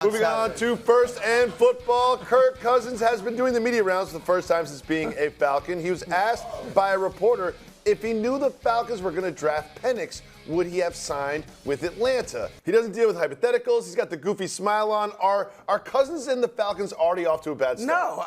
Moving on to First and Football. Kirk Cousins has been doing the media rounds for the first time since being a Falcon. He was asked by a reporter if he knew the Falcons were going to draft Penix, would he have signed with Atlanta? He doesn't deal with hypotheticals. He's got the goofy smile on. Are Cousins and the Falcons already off to a bad start? No,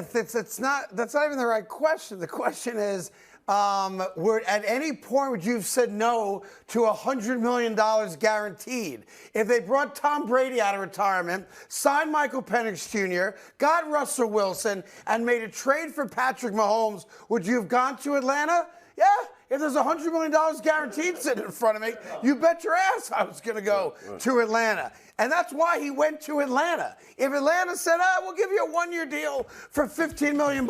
that's not even the right question. The question is, at any point would you have said no to $100 million guaranteed? If they brought Tom Brady out of retirement, signed Michael Penix Jr., got Russell Wilson, and made a trade for Patrick Mahomes, would you have gone to Atlanta? Yeah. If there's $100 million guaranteed sitting in front of me, you bet your ass I was going to go to Atlanta. And that's why he went to Atlanta. If Atlanta said, we'll give you a one-year deal for $15 million,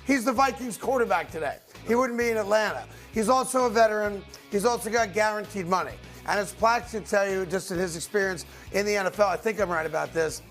he's the Vikings quarterback today. He wouldn't be in Atlanta. He's also a veteran. He's also got guaranteed money. And as Plax should tell you, just in his experience in the NFL, I think I'm right about this,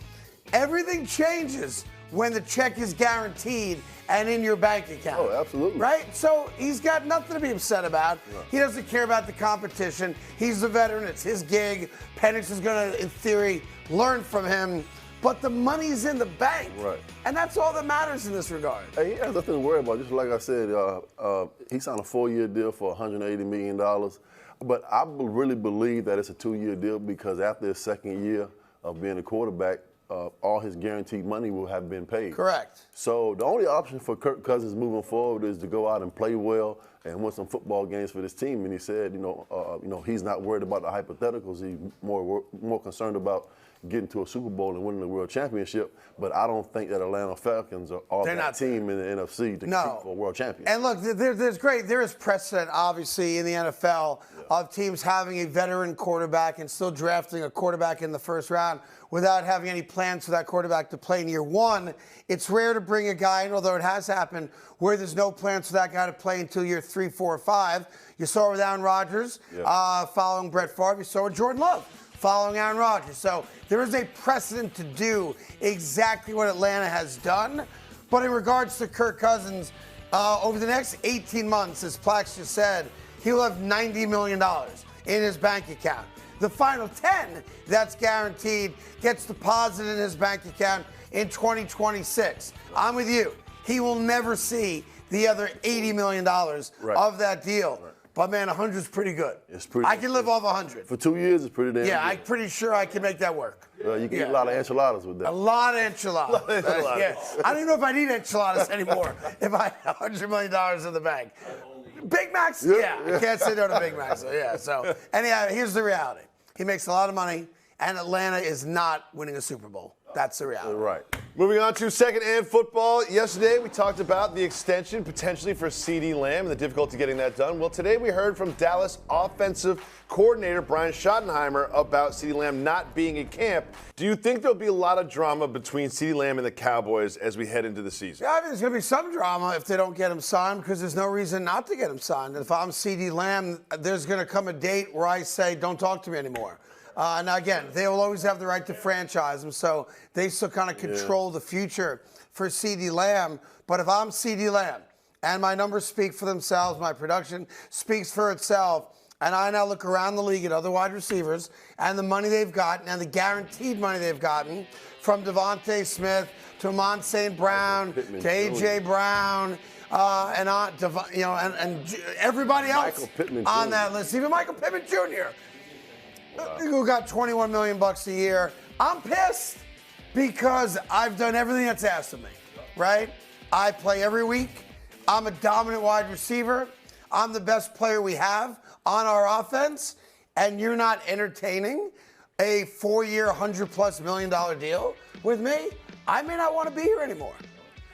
everything changes when the check is guaranteed and in your bank account. Oh, absolutely. Right? So he's got nothing to be upset about. Right. He doesn't care about the competition. He's the veteran. It's his gig. Penix is going to, in theory, learn from him. But the money's in the bank. Right. And that's all that matters in this regard. Hey, he has nothing to worry about. Just like I said, he signed a 4-year deal for $180 million. But I really believe that it's a 2-year deal because after his second year of being a quarterback, all his guaranteed money will have been paid. Correct. So the only option for Kirk Cousins moving forward is to go out and play well and win some football games for this team. And he said, he's not worried about the hypotheticals. He's more concerned about getting to a Super Bowl and winning the World Championship. But I don't think that Atlanta Falcons are that team in the NFC to compete for a World Championship. And look, there is precedent, obviously, in the NFL of teams having a veteran quarterback and still drafting a quarterback in the first round without having any plans for that quarterback to play in year one. It's rare to bring a guy in, although it has happened, where there's no plans for that guy to play until year 3, 4, or 5. You saw it with Aaron Rodgers following Brett Favre. You saw it with Jordan Love following Aaron Rodgers. So there is a precedent to do exactly what Atlanta has done. But in regards to Kirk Cousins, over the next 18 months, as Plax just said, he will have $90 million in his bank account. The final 10 that's guaranteed gets deposited in his bank account in 2026. I'm with you. He will never see the other $80 million of that deal. Right. But, man, 100 is pretty good. It's pretty. I can live off 100. For 2 years, it's pretty damn good. I'm pretty sure I can make that work. You can get a lot of enchiladas with that. A lot of enchiladas. I don't even know if I need enchiladas anymore if I have $100 million in the bank. Big Macs? Yeah. I can't say no to Big Macs. So anyhow, here's the reality. He makes a lot of money, and Atlanta is not winning a Super Bowl. That's the reality. Right. Moving on to Secondhand Football. Yesterday, we talked about the extension potentially for Ceedee Lamb and the difficulty getting that done. Well, today we heard from Dallas offensive coordinator Brian Schottenheimer about Ceedee Lamb not being in camp. Do you think there'll be a lot of drama between Ceedee Lamb and the Cowboys as we head into the season? Yeah, I think there's going to be some drama if they don't get him signed because there's no reason not to get him signed. And if I'm Ceedee Lamb, there's going to come a date where I say, don't talk to me anymore. Now, again, they will always have the right to franchise him, so they still kind of control the future for Ceedee Lamb. But if I'm Ceedee Lamb and my numbers speak for themselves, my production speaks for itself, and I now look around the league at other wide receivers and the money they've gotten and the guaranteed money they've gotten from Devontae Smith to Amon St. Brown to A.J. Brown, and everybody else on that list, even Michael Penix Jr., who got $21 million a year. I'm pissed because I've done everything that's asked of me, right? I play every week. I'm a dominant wide receiver. I'm the best player we have on our offense, and you're not entertaining a 4-year, $100+ million deal with me. I may not want to be here anymore.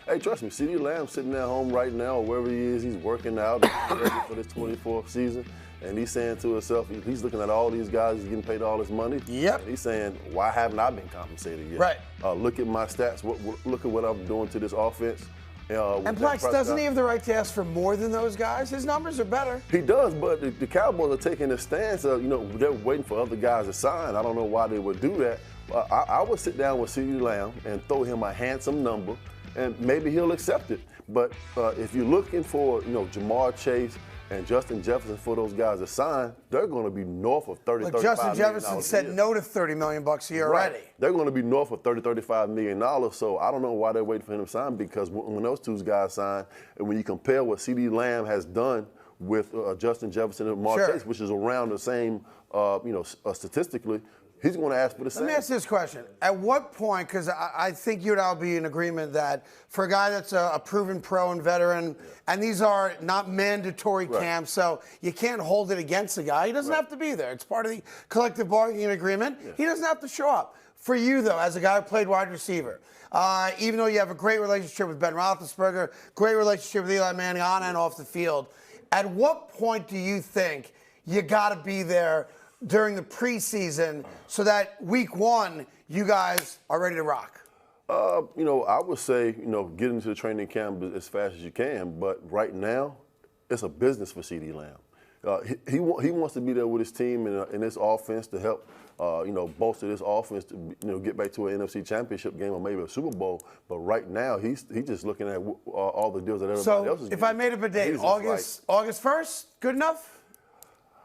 Hey, trust me, Ceedee Lamb sitting at home right now, or wherever he is, he's working out ready for this 24th season. And he's saying to himself, he's looking at all these guys, he's getting paid all this money. Yep. And he's saying, why haven't I been compensated yet? Right. Look at my stats. Look at what I'm doing to this offense. And Plax, doesn't he have the right to ask for more than those guys? His numbers are better. He does, but the Cowboys are taking a stance of, they're waiting for other guys to sign. I don't know why they would do that. I would sit down with Ceedee Lamb and throw him a handsome number and maybe he'll accept it. But if you're looking for, Jamar Chase and Justin Jefferson for those guys to sign, they're going to be north of $30, $35 million. Justin Jefferson said no to $30 million a year already. They're going to be north of $30, $35 million. So I don't know why they're waiting for him to sign, because when those two guys sign, and when you compare what Ceedee Lamb has done with Justin Jefferson and Jamar Chase, which is around the same, statistically, he's going to ask for the same. Let me ask this question. At what point, because I think you and I will be in agreement that for a guy that's a proven pro and veteran, and these are not mandatory camps, so you can't hold it against the guy. He doesn't have to be there. It's part of the collective bargaining agreement. Yeah. He doesn't have to show up. For you, though, as a guy who played wide receiver, even though you have a great relationship with Ben Roethlisberger, great relationship with Eli Manning on and off the field, at what point do you think you got to be there during the preseason so that week one you guys are ready to rock? I would say, get into the training camp as fast as you can. But right now, it's a business for Ceedee Lamb. He wants to be there with his team in this offense to help, bolster this offense to, get back to an NFC Championship game or maybe a Super Bowl. But right now, he's just looking at all the deals that everybody else is getting. So if I made up a date, August 1st, good enough?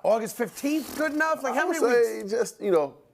August 15th, good enough? Like, how many weeks? Just,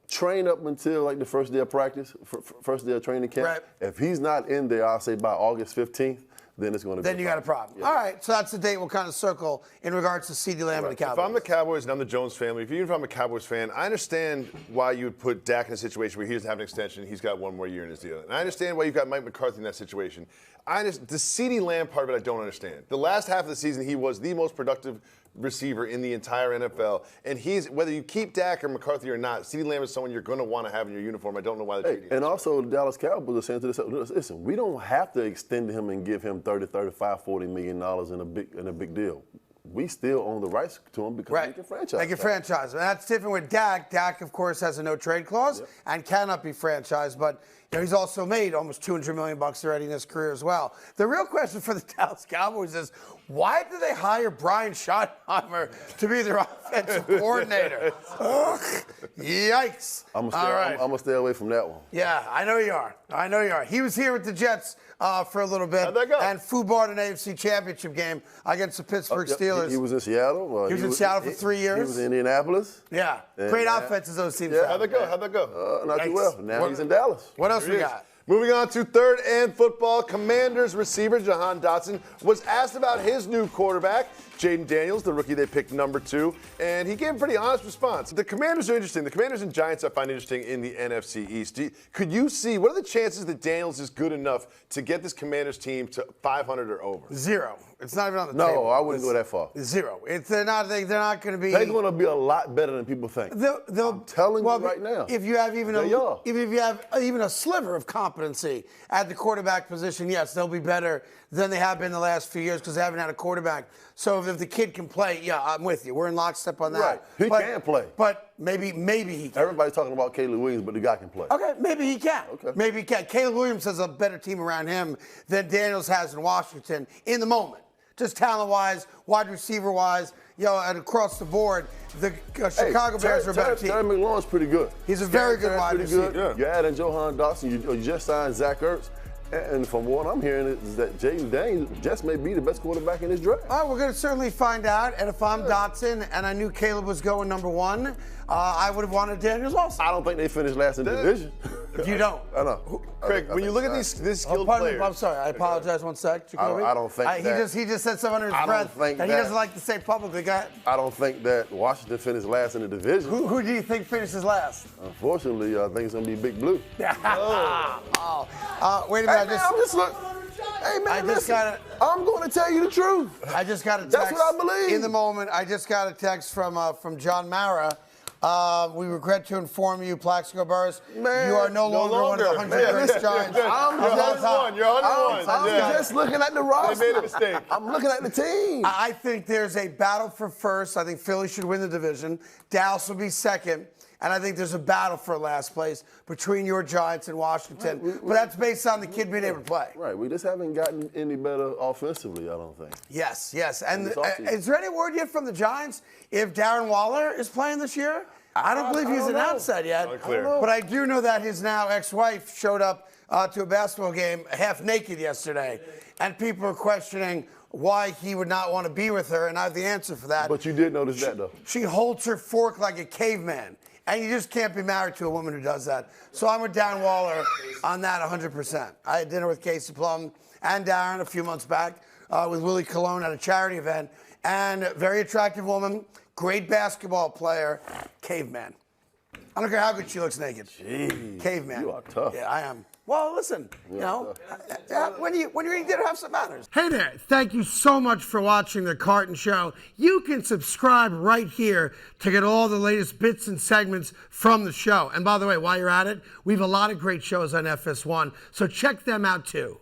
train up until like the first day of practice, first day of training camp. Right. If he's not in there, I'll say by August 15th, then it's going to be. Then you got a problem. Yeah. All right, so that's the date we'll kind of circle in regards to Ceedee Lamb and the Cowboys. If I'm the Cowboys and I'm the Jones family, even if I'm a Cowboys fan, I understand why you would put Dak in a situation where he doesn't have an extension. He's got one more year in his deal. And I understand why you've got Mike McCarthy in that situation. The Ceedee Lamb part of it I don't understand. The last half of the season, he was the most productive receiver in the entire NFL. And whether you keep Dak or McCarthy or not, Ceedee Lamb is someone you're going to want to have in your uniform. I don't know why they're treating him. And also, the Dallas Cowboys are saying to themselves, listen, we don't have to extend him and give him $30, $35, $40 million in a big deal. We still own the rights to him because we can franchise. They can franchise. And that's different with Dak. Dak, of course, has a no-trade clause and cannot be franchised. But he's also made almost $200 million already in his career as well. The real question for the Dallas Cowboys is, why did they hire Brian Schottenheimer to be their offensive coordinator? Ugh, yikes. I'm going to stay away from that one. Yeah, I know you are. He was here with the Jets for a little bit. How'd that go? And foobarred an AFC Championship game against the Pittsburgh Steelers. He was in Seattle. He was in Seattle for 3 years. He was in Indianapolis. Yeah. Great offenses those teams have. How'd that go? Not too well. Now he's in Dallas. What else we got? Moving on to third and football, Commanders receiver Jahan Dotson was asked about his new quarterback, Jayden Daniels, the rookie they picked number 2, and he gave a pretty honest response. The Commanders are interesting. The Commanders and Giants I find interesting in the NFC East. Could you see, what are the chances that Daniels is good enough to get this Commanders team to 500 or over? 0. It's not even on the table. No, I wouldn't go that far. 0. They're not going to be. They're going to be a lot better than people think. I'm telling you right now. If you have even a sliver of competency at the quarterback position, yes, they'll be better than they have been the last few years because they haven't had a quarterback. So if the kid can play, yeah, I'm with you. We're in lockstep on that. Right. He can play. But maybe he can. Everybody's talking about Caleb Williams, but the guy can play. Okay, maybe he can. Maybe he can. Caleb Williams has a better team around him than Daniels has in Washington in the moment. Just talent-wise, wide receiver-wise, and across the board, the Chicago Bears are a better team. Terry McLaurin's pretty good. He's a very good wide receiver. Yeah. You're adding Jahan Dotson. You just signed Zach Ertz. And from what I'm hearing is that Jayden Daniels just may be the best quarterback in this draft. All right, we're going to certainly find out. And if I'm Dotson and I knew Caleb was going number 1, I would have wanted Daniels also. I don't think they finished last in the division. You don't? I know. Craig, when you look at these skilled players. I'm sorry. I apologize. 1 sec. I don't think that. He just said something under his breath that he doesn't like to say publicly. I don't think that Washington finished last in the division. Who do you think finishes last? Unfortunately, I think it's going to be Big Blue. Wait a minute. Hey, man, I'm going to tell you the truth. I just got a text. That's what I believe. In the moment, I just got a text from John Mara. We regret to inform you, Plaxico Burress, you are no longer one of the 100 greatest Giants. You're 101. I'm just looking at the roster. They made a mistake. I'm looking at the team. I think there's a battle for first. I think Philly should win the division. Dallas will be second. And I think there's a battle for last place between your Giants and Washington. But that's based on the kid being able to play. Right. We just haven't gotten any better offensively, I don't think. Yes. And is there any word yet from the Giants if Darren Waller is playing this year? I don't believe he's announced that yet. Unclear. But I do know that his now ex-wife showed up to a basketball game half naked yesterday. And people are questioning why he would not want to be with her, and I have the answer for that. But you did notice that, though. She holds her fork like a caveman. And you just can't be married to a woman who does that. So I'm with Darren Waller on that 100%. I had dinner with Casey Plum and Darren a few months back with Willie Colon at a charity event. And very attractive woman, great basketball player, caveman. I don't care how good she looks naked. Jeez, Caveman. you are tough. Yeah, I am. Well, listen, when you're eating dinner, have some manners. Hey there, thank you so much for watching The Carton Show. You can subscribe right here to get all the latest bits and segments from the show. And by the way, while you're at it, we have a lot of great shows on FS1, so check them out too.